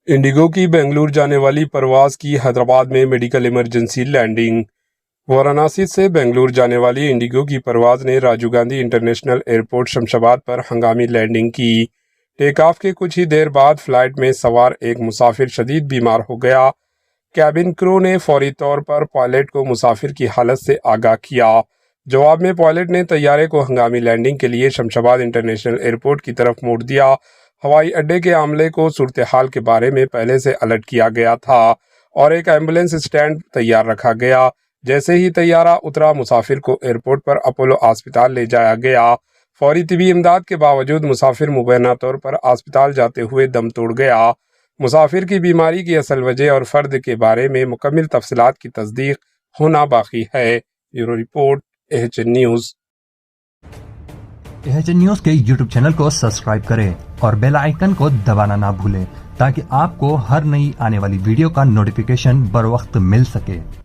Indigo की बेंगलुरु जाने वाली परवाज की हैदराबाद में मेडिकल इमरजेंसी लैंडिंग। वाराणसी से बेंगलुरु जाने वाली इंडिगो की परवाज ने राजीव गांधी इंटरनेशनल एयरपोर्ट शमशाबाद पर हंगामी लैंडिंग की। टेक ऑफ के कुछ ही देर बाद फ्लाइट में सवार एक मुसाफिर शदीद बीमार हो गया। कैबिन क्रू ने फौरी तौर पर पायलट को मुसाफिर की हालत से आगाह किया। जवाब में पायलट ने तैयारे को हंगामी लैंडिंग के लिए शमशाबाद इंटरनेशनल एयरपोर्ट की तरफ मोड़ दिया। हवाई अड्डे के अमले को सूरत हाल के बारे में पहले से अलर्ट किया गया था और एक एम्बुलेंस स्टैंड तैयार रखा गया। जैसे ही तैयारा उतरा, मुसाफिर को एयरपोर्ट पर अपोलो अस्पताल ले जाया गया। फौरी तिबी इमदाद के बावजूद मुसाफिर मुबैना तौर पर अस्पताल जाते हुए दम तोड़ गया। मुसाफिर की बीमारी की असल वजह और फर्द के बारे में मुकम्मल तफसीलात की तस्दीक होना बाकी है। Bureau report, AHN news. AHN news के यूट्यूब चैनल को सब्सक्राइब करें और बेल आइकन को दबाना ना भूलें ताकि आपको हर नई आने वाली वीडियो का नोटिफिकेशन बर वक्त मिल सके।